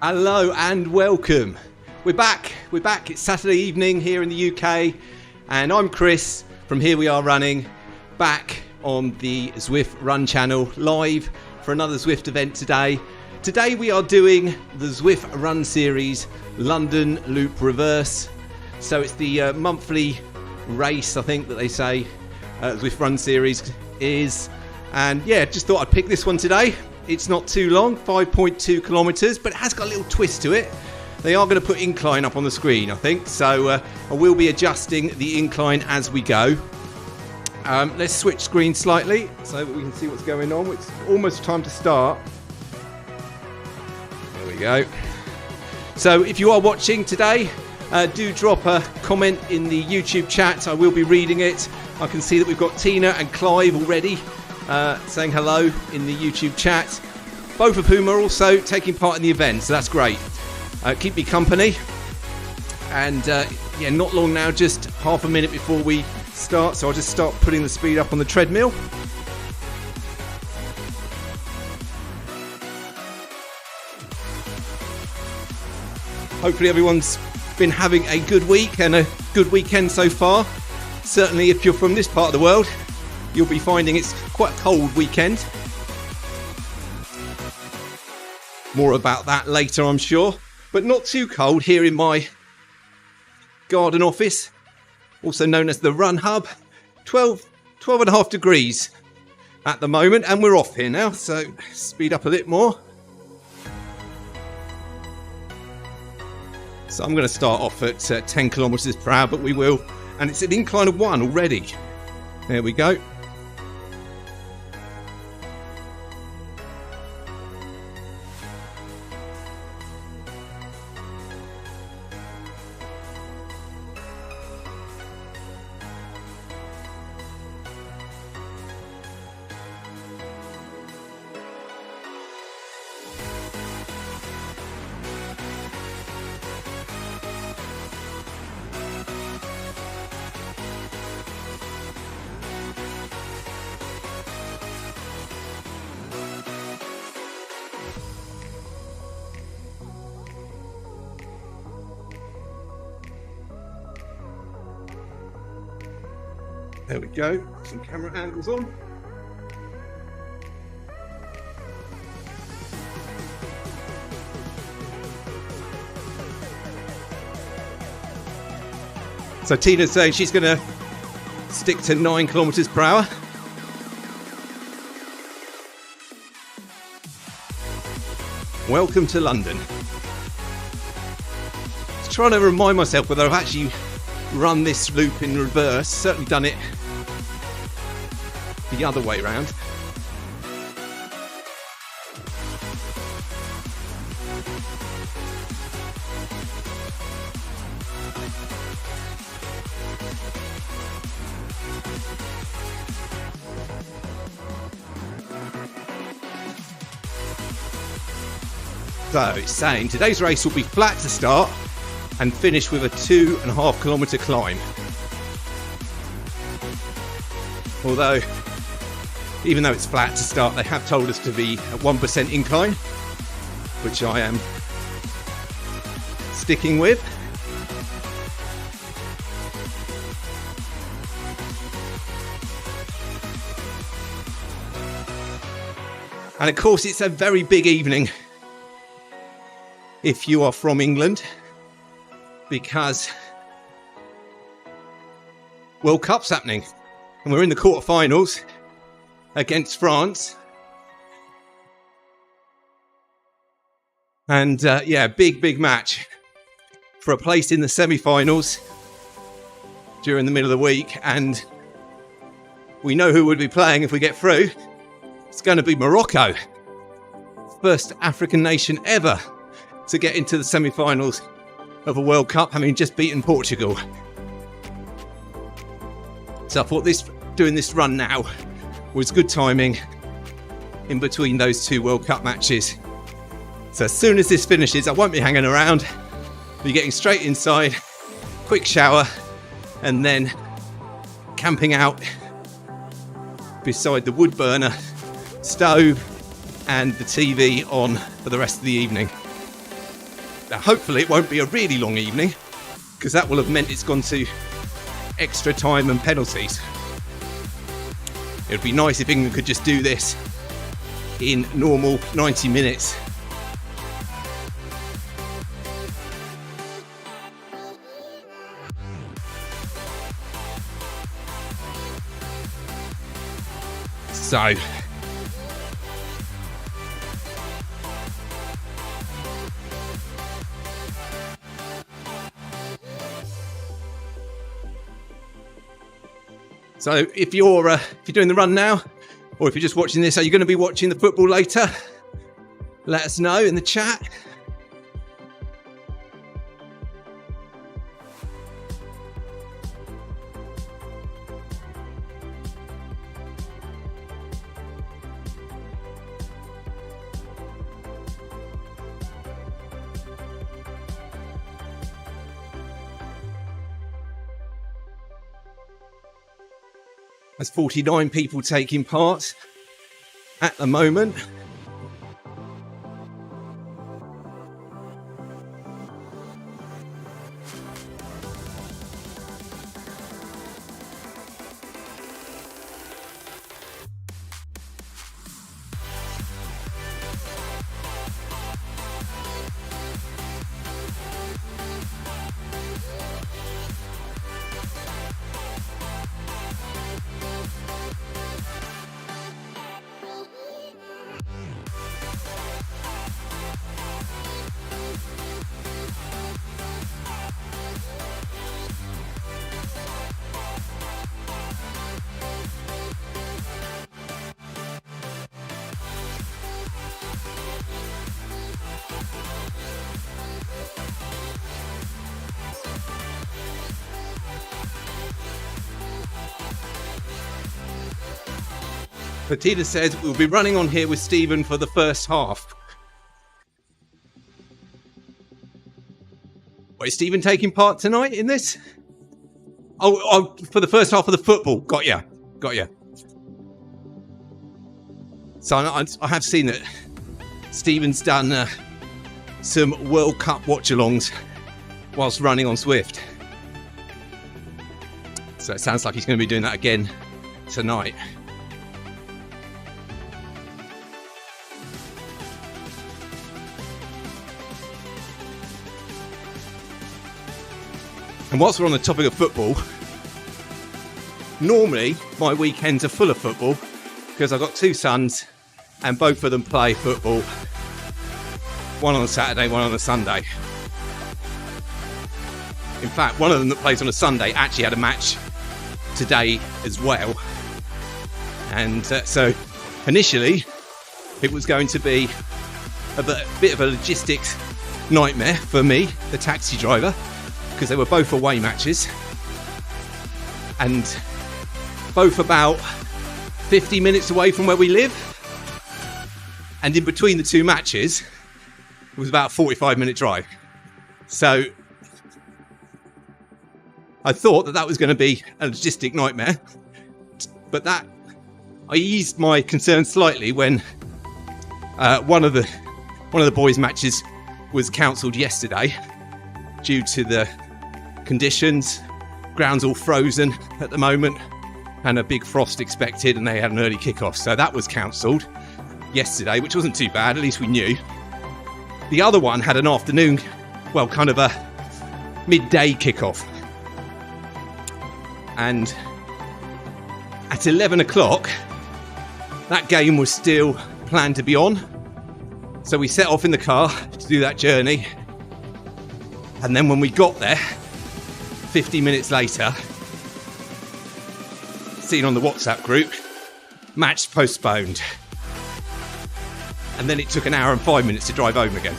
Hello and welcome. We're back. It's Saturday evening here in the UK, and I'm Chris from Here We Are Running, back on the Zwift Run channel, live for another Zwift event today. Today we are doing the Zwift Run series London Loop Reverse. So it's the monthly race, I think that they say Zwift Run series is. And yeah, just thought I'd pick this one today. It's not too long, 5.2 kilometres, but it has got a little twist to it. They are going to put incline up on the screen, I think. So I will be adjusting the incline as we go. Let's switch screens slightly so that we can see what's going on. It's almost time to start. There we go. So if you are watching today, do drop a comment in the YouTube chat. I will be reading it. I can see that we've got Tina and Clive already saying hello in the YouTube chat, both of whom are also taking part in the event, so that's great. Keep me company, and yeah, not long now, just half a minute before we start, so I'll just start putting the speed up on the treadmill. Hopefully everyone's been having a good week and a good weekend so far. Certainly if you're from this part of the world, you'll be finding it's quite a cold weekend. More about that later, I'm sure. But not too cold here in my garden office, also known as the Run Hub. 12.5 degrees at the moment, and we're off here now, so speed up a bit more. So I'm going to start off at 10 kilometers per hour, but we will, and it's an incline of 1 already. There we go. There we go, some camera angles on. So Tina's saying she's going to stick to 9 kilometers per hour. Welcome to London. Just trying to remind myself whether I've actually run this loop in reverse. Certainly done it the other way round. So it's saying today's race will be flat to start and finish with a 2.5 kilometre climb. Although, even though it's flat to start, they have told us to be at 1% incline, which I am sticking with. And of course, it's a very big evening if you are from England, because World Cup's happening and we're in the quarterfinals against France. And yeah, big match for a place in the semi-finals during the middle of the week, and we know who would be playing if we get through. It's going to be Morocco, first African nation ever to get into the semi-finals of a World Cup, having just beaten Portugal. So I thought doing this run now was good timing in between those 2 World Cup matches. So as soon as this finishes, I won't be hanging around. I'll be getting straight inside, quick shower, and then camping out beside the wood burner stove and the TV on for the rest of the evening. Now, hopefully it won't be a really long evening, because that will have meant it's gone to extra time and penalties. It would be nice if England could just do this in normal 90 minutes. So if you're doing the run now, or if you're just watching this, are you going to be watching the football later? Let us know in the chat. There's 49 people taking part at the moment. Petita says we'll be running on here with Stephen for the first half. Wait, is Stephen taking part tonight in this? Oh, for the first half of the football. Got ya. So I have seen that Stephen's done some World Cup watch-alongs whilst running on Zwift. So it sounds like he's going to be doing that again tonight. And whilst we're on the topic of football, normally my weekends are full of football because I've got two sons and both of them play football. One on a Saturday, one on a Sunday. In fact, one of them that plays on a Sunday actually had a match today as well. And so initially it was going to be a bit of a logistics nightmare for me, the taxi driver, because they were both away matches and both about 50 minutes away from where we live, and in between the two matches it was about a 45-minute drive. So I thought that was going to be a logistic nightmare, but that I eased my concern slightly when one of the boys' matches was cancelled yesterday due to the conditions. Ground's all frozen at the moment and a big frost expected, and they had an early kickoff, so that was cancelled yesterday, which wasn't too bad, at least we knew. The other one had an afternoon, well, kind of a midday kickoff, and at 11 o'clock that game was still planned to be on, so we set off in the car to do that journey. And then when we got there 50 minutes later, seen on the WhatsApp group, match postponed. And then it took an hour and 5 minutes to drive home again.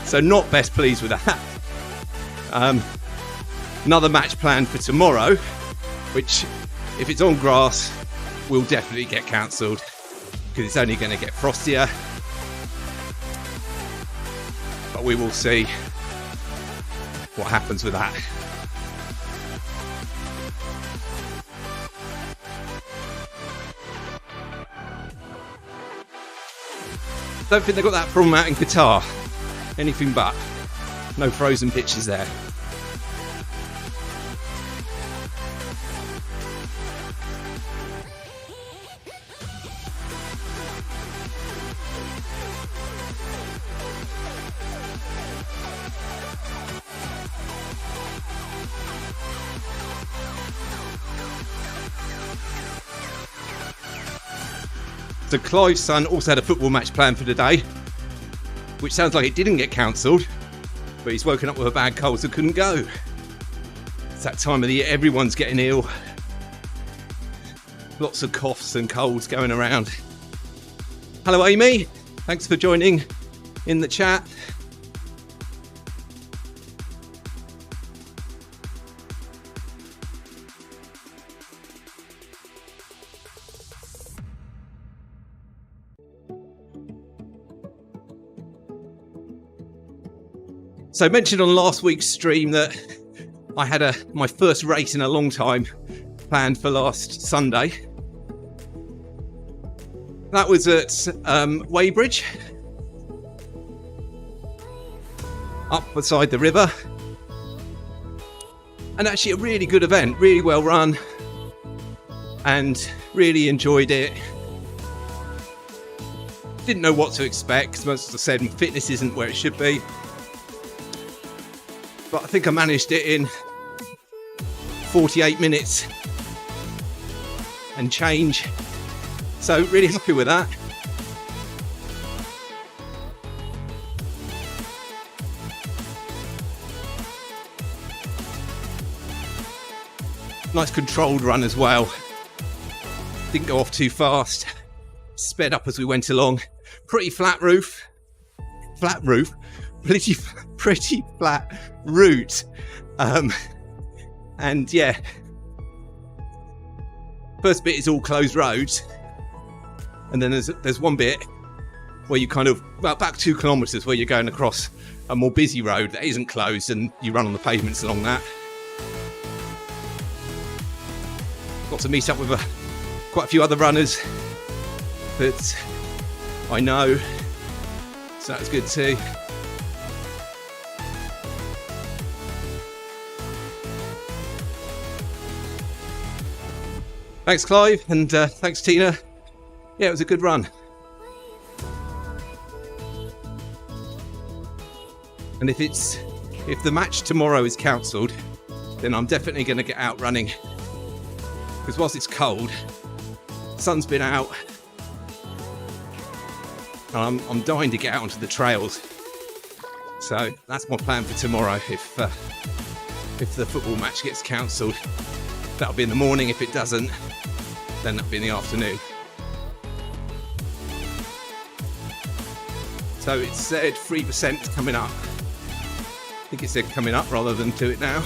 So not best pleased with that. Another match planned for tomorrow, which if it's on grass will definitely get cancelled because it's only going to get frostier. But we will see what happens with that. Don't think they got that from out in Qatar. Anything but. No frozen pitches there. So Clive's son also had a football match planned for today, which sounds like it didn't get cancelled, but he's woken up with a bad cold so couldn't go. It's that time of the year, everyone's getting ill. Lots of coughs and colds going around. Hello Amy, thanks for joining in the chat. So I mentioned on last week's stream that I had my first race in a long time planned for last Sunday. That was at Weybridge, up beside the river. And actually a really good event, really well run, and really enjoyed it. Didn't know what to expect, because as I said, my fitness isn't where it should be. But I think I managed it in 48 minutes and change. So really happy with that. Nice controlled run as well. Didn't go off too fast. Sped up as we went along. Pretty flat roof. Pretty flat route. And yeah, first bit is all closed roads, and then there's one bit where you kind of, well, about 2 kilometres where you're going across a more busy road that isn't closed, and you run on the pavements along that. Got to meet up with quite a few other runners that I know, so that was good too. Thanks Clive, and thanks Tina. Yeah, it was a good run. And if the match tomorrow is cancelled, then I'm definitely going to get out running. Because whilst it's cold, the sun's been out, and I'm dying to get out onto the trails. So that's my plan for tomorrow. If the football match gets cancelled, that'll be in the morning. If it doesn't, then that'll be in the afternoon. So it said 3% coming up. I think it said coming up rather than do it now.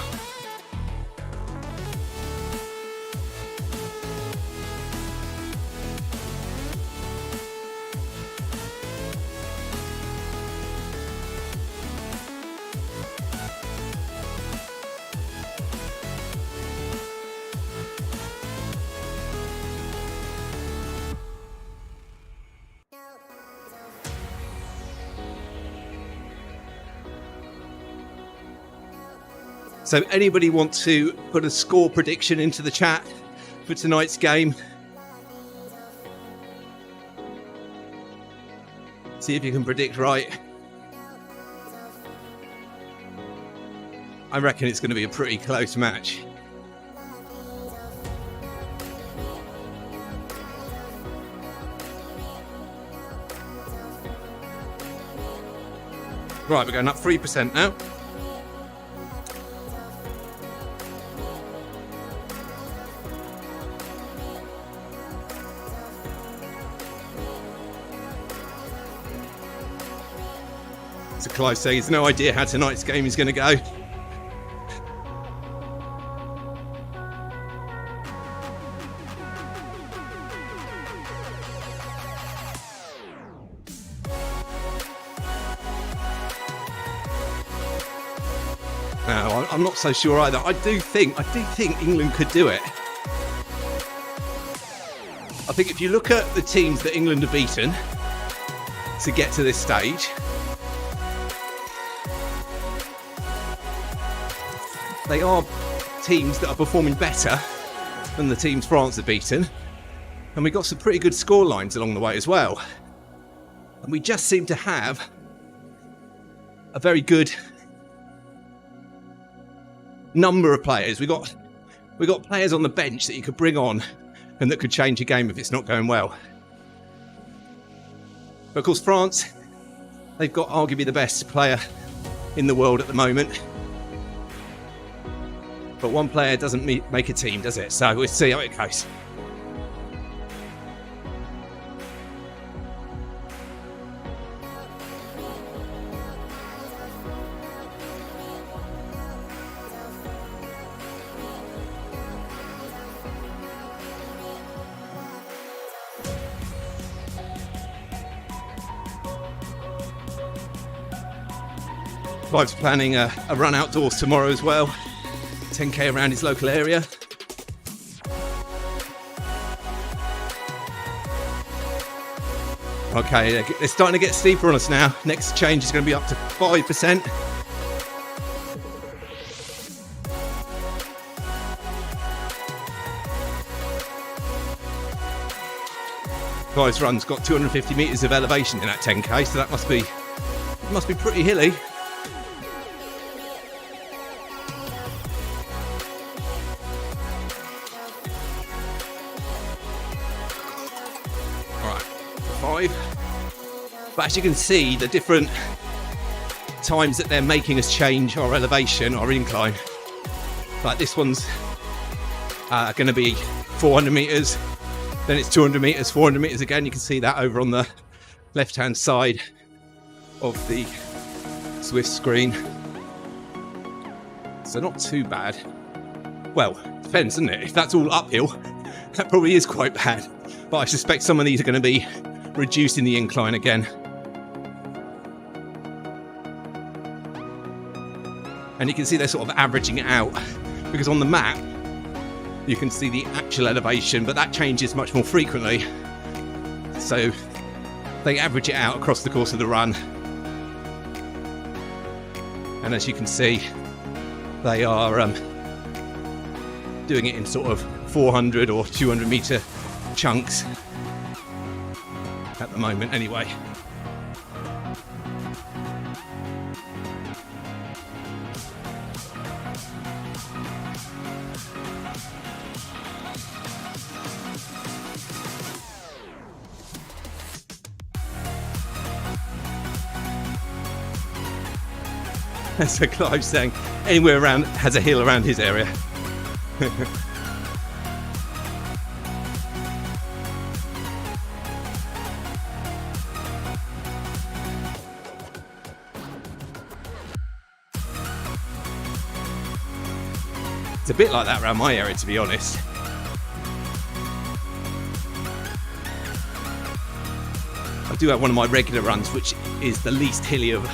So anybody want to put a score prediction into the chat for tonight's game? See if you can predict right. I reckon it's going to be a pretty close match. Right, we're going up 3% now. So Clive says he's no idea how tonight's game is going to go. No, I'm not so sure either. I do think England could do it. I think if you look at the teams that England have beaten to get to this stage, they are teams that are performing better than the teams France have beaten. And we got some pretty good score lines along the way as well. And we just seem to have a very good number of players. We got players on the bench that you could bring on and that could change a game if it's not going well. But of course, France, they've got arguably the best player in the world at the moment. But one player doesn't make a team, does it? So we'll see how it goes. Clive's planning a run outdoors tomorrow as well. 10k around his local area. Okay, they're starting to get steeper on us now. Next change is going to be up to 5%. Clive's run's got 250 metres of elevation in that 10k, so that must be pretty hilly. But as you can see, the different times that they're making us change our elevation, our incline. Like this one's going to be 400 metres, then it's 200 metres, 400 metres again. You can see that over on the left-hand side of the Zwift screen. So not too bad. Well, depends, doesn't it? If that's all uphill, that probably is quite bad. But I suspect some of these are going to be reducing the incline again. And you can see they're sort of averaging it out, because on the map you can see the actual elevation, but that changes much more frequently. So they average it out across the course of the run. And as you can see, they are doing it in sort of 400 or 200 metre chunks at the moment anyway. So Clive's saying anywhere around has a hill around his area. It's a bit like that around my area, to be honest. I do have one of my regular runs, which is the least hilly of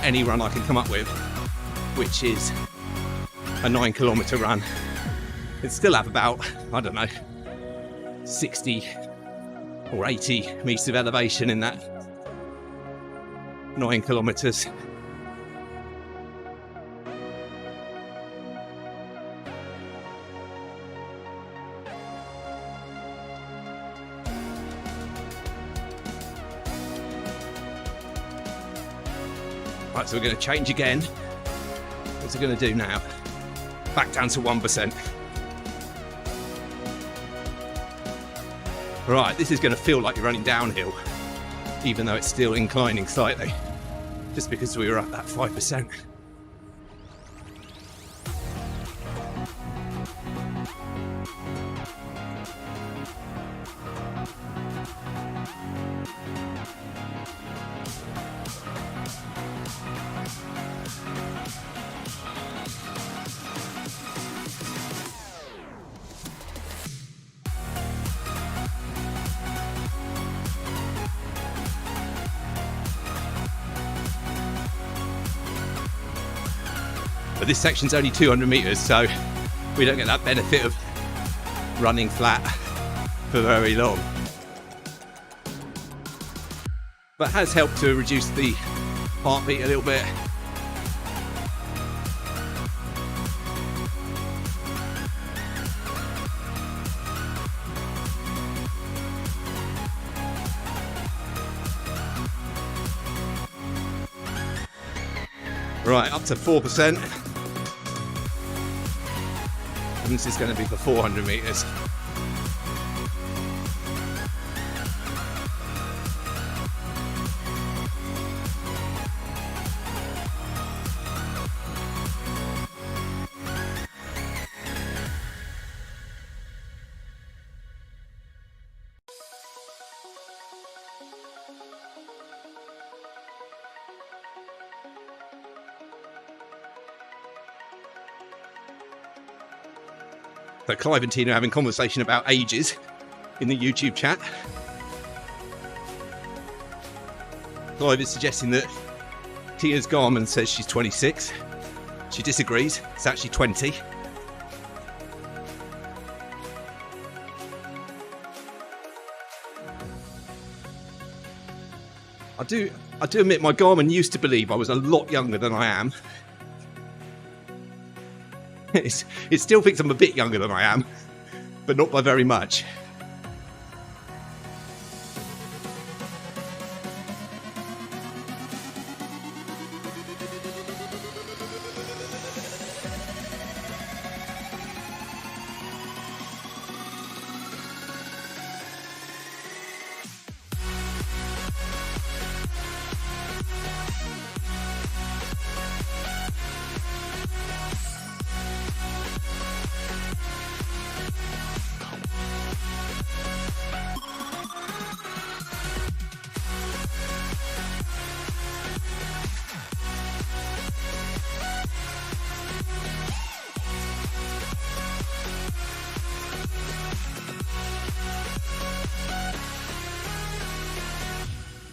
any run I can come up with, which is a 9-kilometre run. It still have about, I don't know, 60 or 80 metres of elevation in that 9 kilometres. Right, so we're going to change again. What's it going to do now? Back down to 1%. Right, this is going to feel like you're running downhill, even though it's still inclining slightly, just because we were at that 5%. But this section's only 200 metres, so we don't get that benefit of running flat for very long. But it has helped to reduce the heartbeat a little bit. Right, up to 4%. And this is going to be for 400 metres. So Clive and Tina are having conversation about ages in the YouTube chat. Clive is suggesting that Tina's Garmin says she's 26. She disagrees. It's actually 20. I do admit my Garmin used to believe I was a lot younger than I am. It still thinks I'm a bit younger than I am, but not by very much.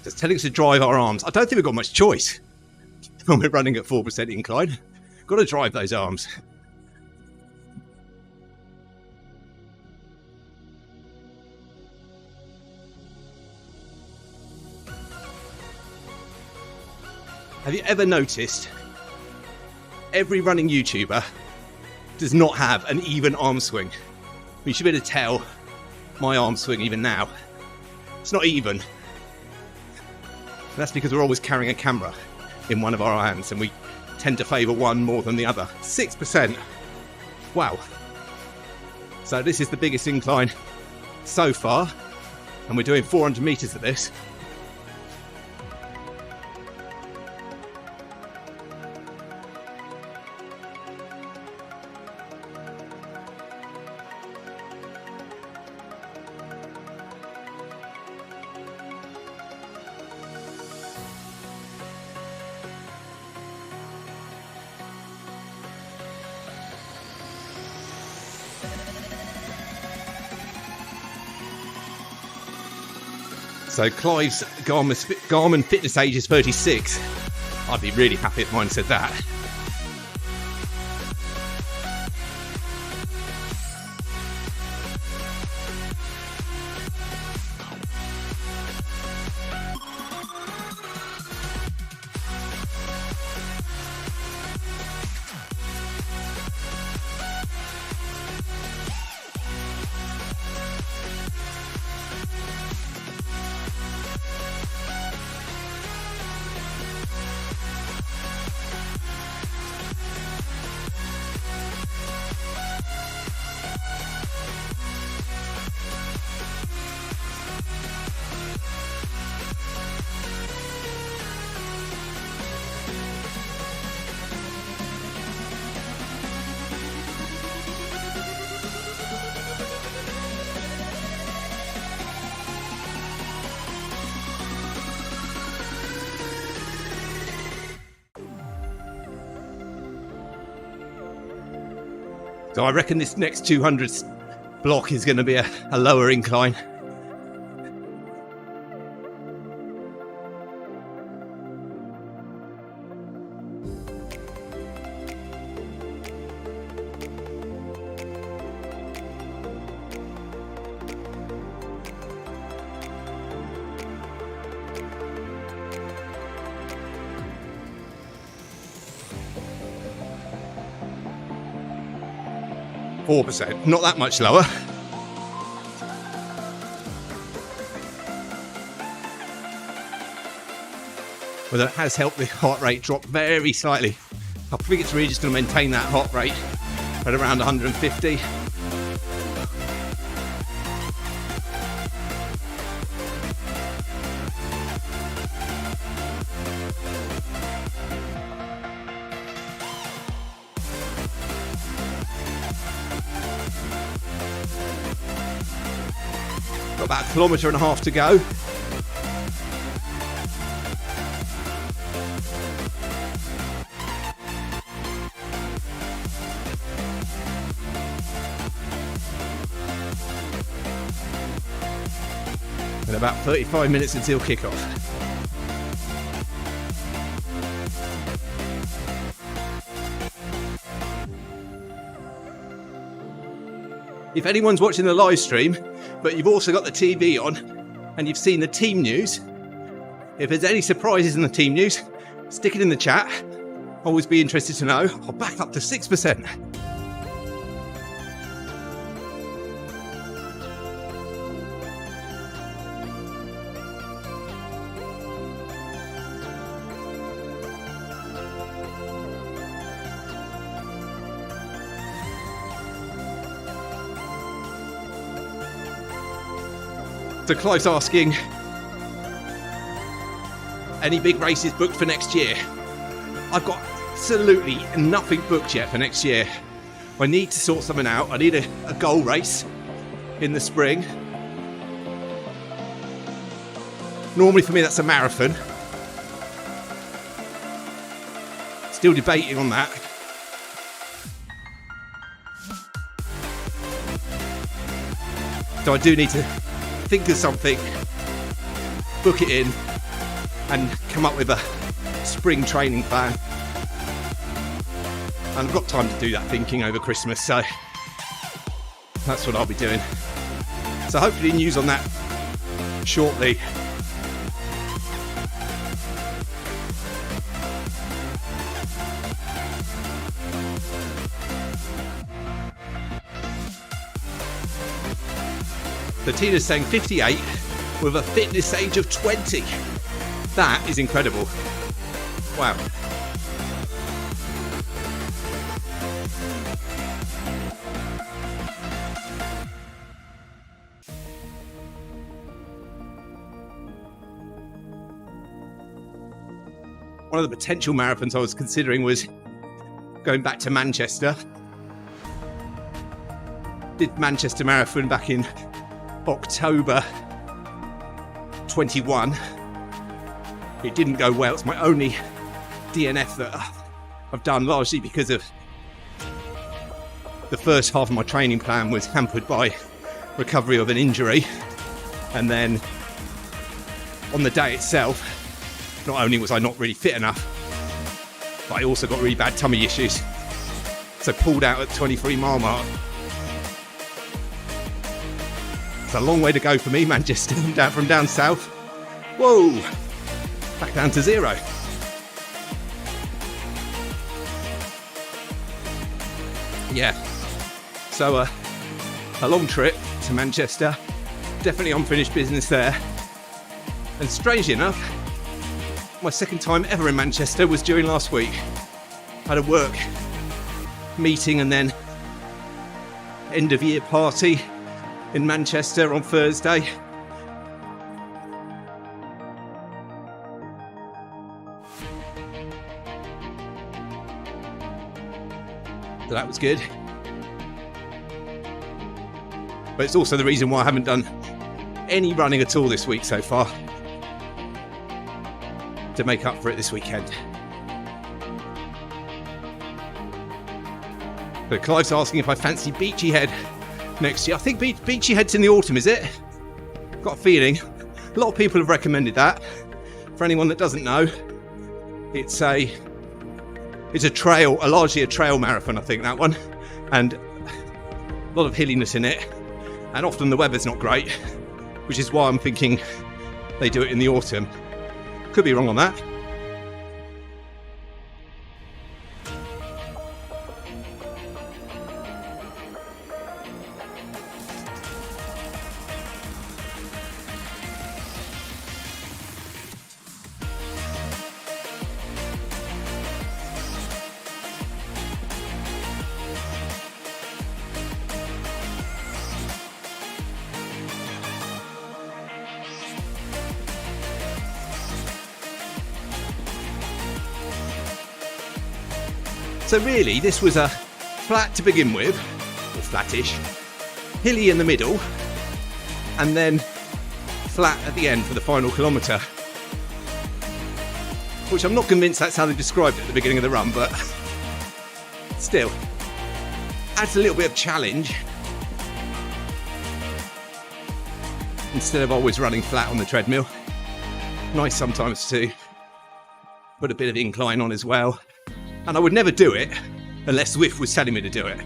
Just telling us to drive our arms. I don't think we've got much choice when we're running at 4% incline. Got to drive those arms. Have you ever noticed every running YouTuber does not have an even arm swing? You should be able to tell my arm swing even now. It's not even. That's because we're always carrying a camera in one of our hands and we tend to favour one more than the other. 6%. Wow. So this is the biggest incline so far, and we're doing 400 metres of this. So Clive's Garmin fitness age is 36. I'd be really happy if mine said that. So I reckon this next 200 block is going to be a lower incline. %, not that much lower. Although it has helped the heart rate drop very slightly. I think it's really just going to maintain that heart rate at around 150. Got about 1.5 kilometres to go. And about 35 minutes until kickoff. If anyone's watching the live stream, but you've also got the TV on and you've seen the team news, if there's any surprises in the team news, stick it in the chat. Always be interested to know. I'll back up to 6%. So Clive's asking, any big races booked for next year? I've got absolutely nothing booked yet for next year. I need to sort something out. I need a goal race in the spring. Normally for me that's a marathon. Still debating on that. So I do need to think of something, book it in, and come up with a spring training plan. And I've got time to do that thinking over Christmas, so that's what I'll be doing. So hopefully news on that shortly. So Tina's saying 58 with a fitness age of 20. That is incredible. Wow. One of the potential marathons I was considering was going back to Manchester. Did Manchester Marathon back in October 21. It didn't go well. It's my only DNF that I've done, largely because of the first half of my training plan was hampered by recovery of an injury, and then on the day itself, not only was I not really fit enough, but I also got really bad tummy issues, so pulled out at the 23-mile mark. It's a long way to go for me, Manchester, from down south. Whoa, back down to 0. Yeah, so a long trip to Manchester, definitely unfinished business there. And strangely enough, my second time ever in Manchester was during last week. I had a work meeting and then end of year party in Manchester on Thursday. So that was good. But it's also the reason why I haven't done any running at all this week so far, to make up for it this weekend. But Clive's asking if I fancy Beachy Head next year. I think Beachy Head's in the autumn, is it? Got a feeling. A lot of people have recommended that. For anyone that doesn't know, it's a trail, largely a trail marathon, I think, that one. And a lot of hilliness in it. And often the weather's not great, which is why I'm thinking they do it in the autumn. Could be wrong on that. So really, this was a flat to begin with, or flattish, hilly in the middle, and then flat at the end for the final kilometre. Which I'm not convinced that's how they described it at the beginning of the run, but still, adds a little bit of challenge instead of always running flat on the treadmill. Nice sometimes to put a bit of incline on as well. And I would never do it unless Zwift was telling me to do it.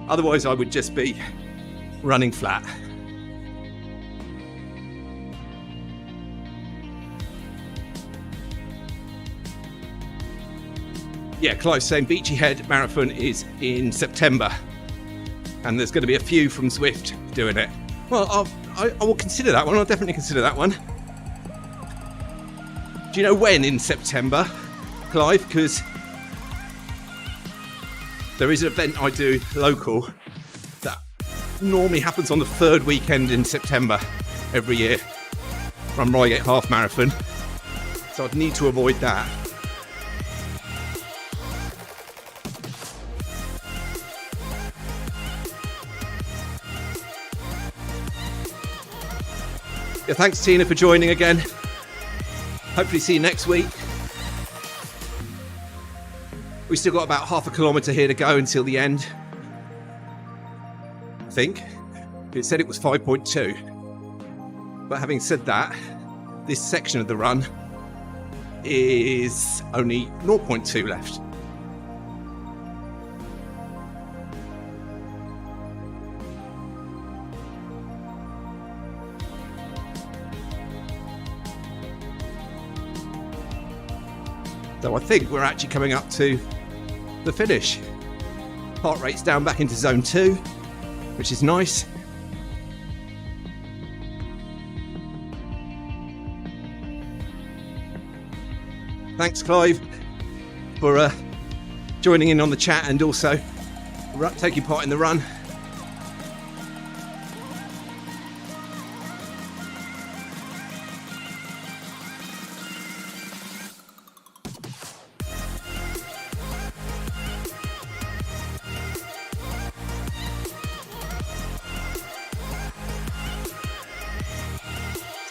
Otherwise I would just be running flat. Yeah, Clive's saying Beachy Head Marathon is in September. And there's going to be a few from Zwift doing it. Well, I will consider that one. I'll definitely consider that one. Do you know when in September, Clive? Because there is an event I do local that normally happens on the third weekend in September every year from Reigate Half Marathon. So I'd need to avoid that. Yeah, thanks Tina for joining again. Hopefully see you next week. We've still got about half a kilometre here to go until the end. I think. It said it was 5.2. But having said that, this section of the run is only 0.2 left. So I think we're actually coming up to the finish. Heart rate's down back into zone 2, which is nice. Thanks Clive for joining in on the chat and also taking part in the run.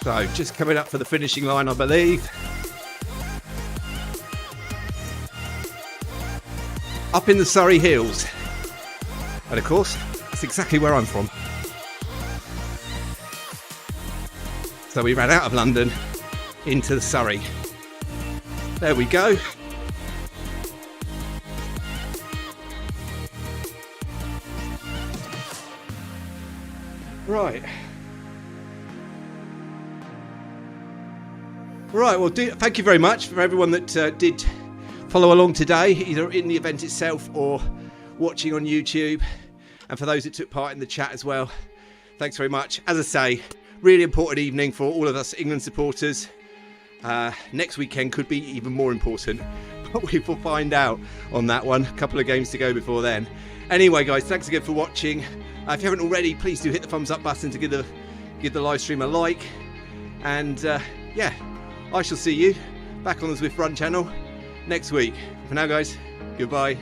So just coming up for the finishing line, I believe. Up in the Surrey Hills. And of course, that's exactly where I'm from. So we ran out of London into the Surrey. There we go. Right. Right, well, thank you very much for everyone that did follow along today, either in the event itself or watching on YouTube. And for those that took part in the chat as well, thanks very much. As I say, really important evening for all of us England supporters. Next weekend could be even more important, but we will find out on that one. A couple of games to go before then. Anyway, guys, thanks again for watching. If you haven't already, please do hit the thumbs up button to give the live stream a like. And yeah, I shall see you back on the Zwift Run channel next week. For now, guys, goodbye.